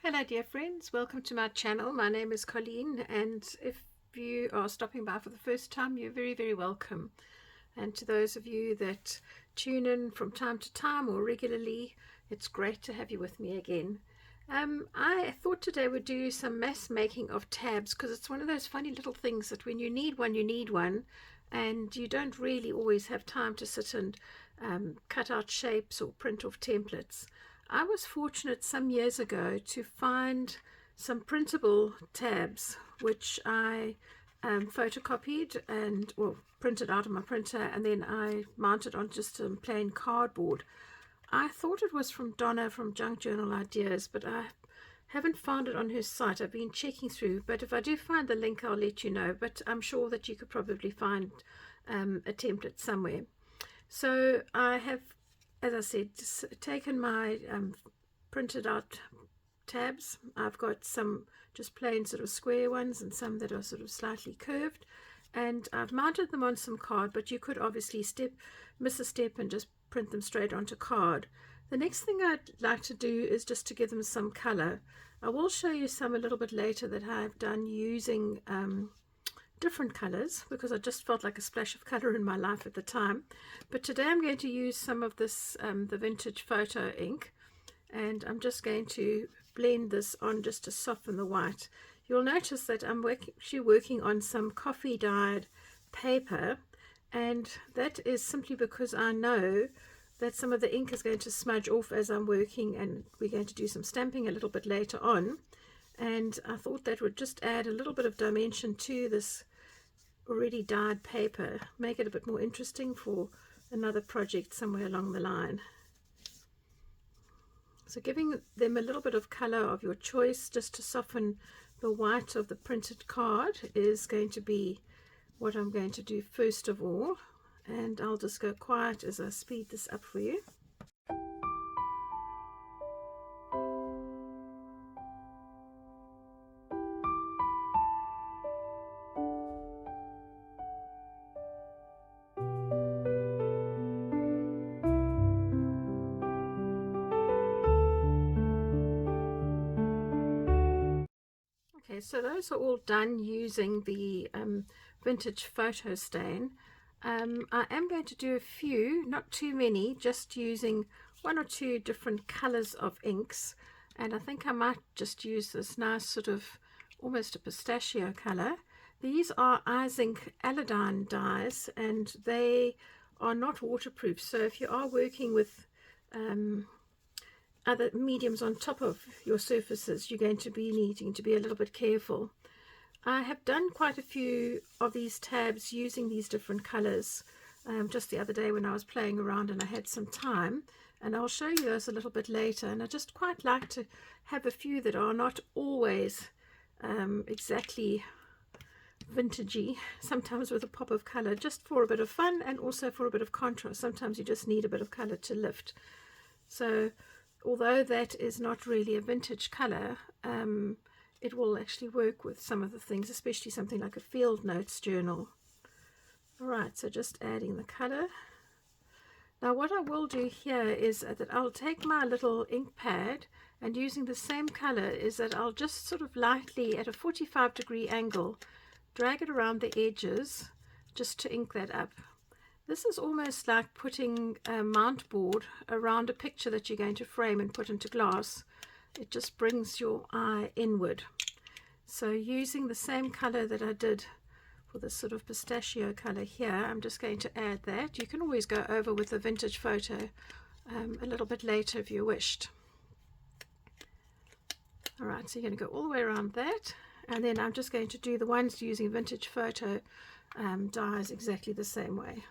Hello dear friends, welcome to my channel. My name is Colleen, and if you are stopping by for the first time, you're very welcome. And to those of you that tune in from time to time or regularly, it's great to have you with me again. I thought today we'd do some mass making of tabs, because it's one of those funny little things that when you need one, and you don't really always have time to sit and cut out shapes or print off templates. I was fortunate some years ago to find some printable tabs which I photocopied and printed out of my printer, and then I mounted on just some plain cardboard. I thought it was from Donna from Junk Journal Ideas, but I haven't found it on her site. I've been checking through, but if I do find the link, I'll let you know. But I'm sure that you could probably find a template somewhere. So I have, as I said, just taken my printed out tabs. I've got some just plain sort of square ones and some that are sort of slightly curved, and I've mounted them on some card, but you could obviously miss a step and just print them straight onto card. The next thing I'd like to do is just to give them some color. I will show you some a little bit later that I've done using different colors, because I just felt like a splash of color in my life at the time. But today I'm going to use some of this the vintage photo ink, and I'm just going to blend this on just to soften the white. You'll notice that I'm actually working on some coffee dyed paper, and that is simply because I know that some of the ink is going to smudge off as I'm working, and we're going to do some stamping a little bit later on. And I thought that would just add a little bit of dimension to this already dyed paper, make it a bit more interesting for another project somewhere along the line. So giving them a little bit of color of your choice just to soften the white of the printed card is going to be what I'm going to do first of all. And I'll just go quiet as I speed this up for you. Okay, so those are all done using the vintage photo stain. I am going to do a few, not too many, just using one or two different colors of inks, and I think I might just use this nice sort of almost a pistachio color. These are Zinc Aladdin dyes, and they are not waterproof, so if you are working with other mediums on top of your surfaces, you're going to be needing to be a little bit careful. I have done quite a few of these tabs using these different colors just the other day when I was playing around and I had some time, and I'll show you those a little bit later. And I just quite like to have a few that are not always exactly vintagey, sometimes with a pop of color, just for a bit of fun and also for a bit of contrast. Sometimes you just need a bit of color to lift. So although that is not really a vintage color, it will actually work with some of the things, especially something like a field notes journal. Alright, so just adding the color. Now what I will do here is that I'll take my little ink pad, and using the same color is that I'll just sort of lightly at a 45-degree angle drag it around the edges just to ink that up. This is almost like putting a mount board around a picture that you're going to frame and put into glass. It just brings your eye inward. So using the same color that I did for this sort of pistachio color here, I'm just going to add that. You can always go over with a vintage photo a little bit later if you wished. Alright, so you're going to go all the way around that, and then I'm just going to do the ones using vintage photo dyes exactly the same way.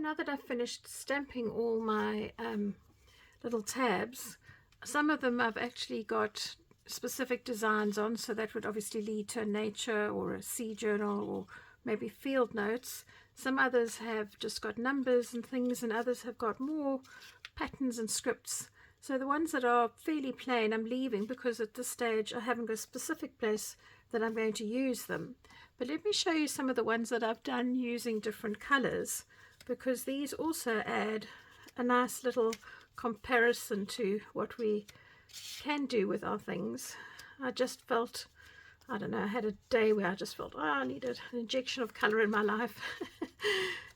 now that I've finished stamping all my little tabs, some of them I've actually got specific designs on, so that would obviously lead to a nature or a sea journal or maybe field notes. Some others have just got numbers and things, and others have got more patterns and scripts. So the ones that are fairly plain I'm leaving, because at this stage I haven't got a specific place that I'm going to use them. But let me show you some of the ones that I've done using different colors, because these also add a nice little comparison to what we can do with our things. I just felt, I don't know, I had a day where I just felt, oh, I needed an injection of color in my life.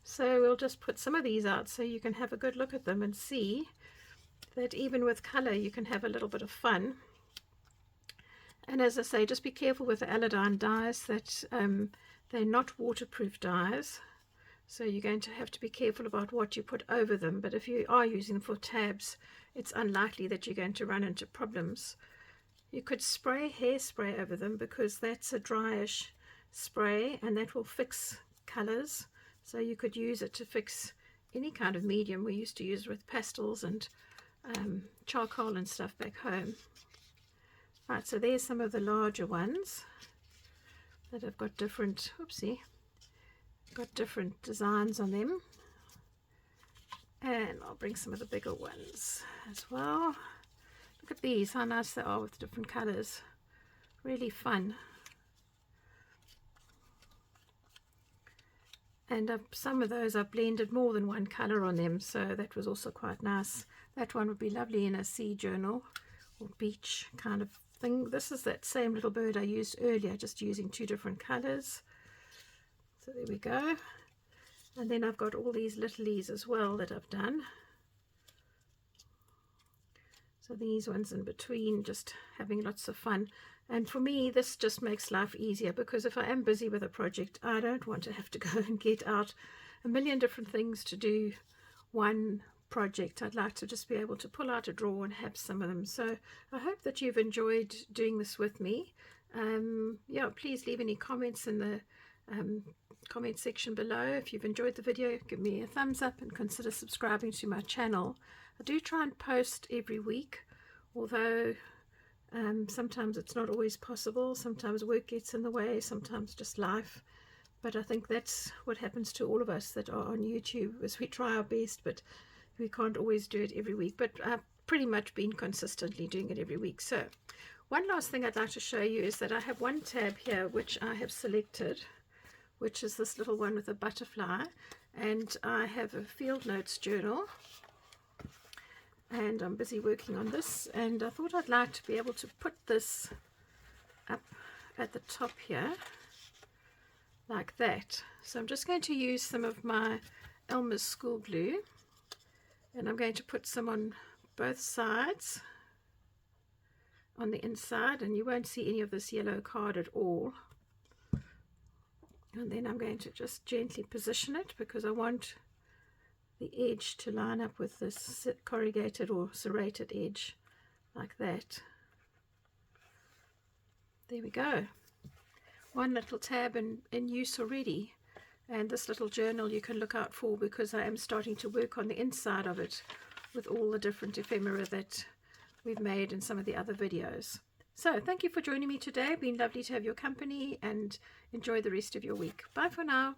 So we'll just put some of these out so you can have a good look at them and see that even with color you can have a little bit of fun. And as I say, just be careful with the Aladdin dyes that they're not waterproof dyes, so you're going to have to be careful about what you put over them. But if you are using them for tabs, it's unlikely that you're going to run into problems. You could spray hairspray over them, because that's a dryish spray and that will fix colors. So you could use it to fix any kind of medium. We used to use it with pastels and charcoal and stuff back home. Right, so there's some of the larger ones that have got different, got different designs on them. And I'll bring some of the bigger ones as well. Look at these, how nice they are with different colors. Really fun. And some of those I've blended more than one color on them, so that was also quite nice. That one would be lovely in a sea journal or beach kind of thing. This is that same little bird I used earlier, just using two different colors. So there we go. And then I've got all these littlies as well that I've done. So these ones in between, just having lots of fun. And for me, this just makes life easier, because if I am busy with a project, I don't want to have to go and get out a million different things to do one project. I'd like to just be able to pull out a drawer and have some of them. So I hope that you've enjoyed doing this with me. Yeah, please leave any comments in the comment section below. If you've enjoyed the video, give me a thumbs up and consider subscribing to my channel. I do try and post every week, although sometimes it's not always possible. Sometimes work gets in the way, sometimes just life. But I think that's what happens to all of us that are on YouTube, is we try our best, but we can't always do it every week. But I've pretty much been consistently doing it every week. So one last thing I'd like to show you is that I have one tab here which I have selected, which is this little one with a butterfly, and I have a field notes journal, and I'm busy working on this, and I thought I'd like to be able to put this up at the top here like that. So I'm just going to use some of my Elmer's school glue, and I'm going to put some on both sides on the inside, and you won't see any of this yellow card at all. And then I'm going to just gently position it, because I want the edge to line up with this corrugated or serrated edge like that. There we go. One little tab in use already. And this little journal you can look out for, because I am starting to work on the inside of it with all the different ephemera that we've made in some of the other videos. So thank you for joining me today. It's been lovely to have your company, and enjoy the rest of your week. Bye for now.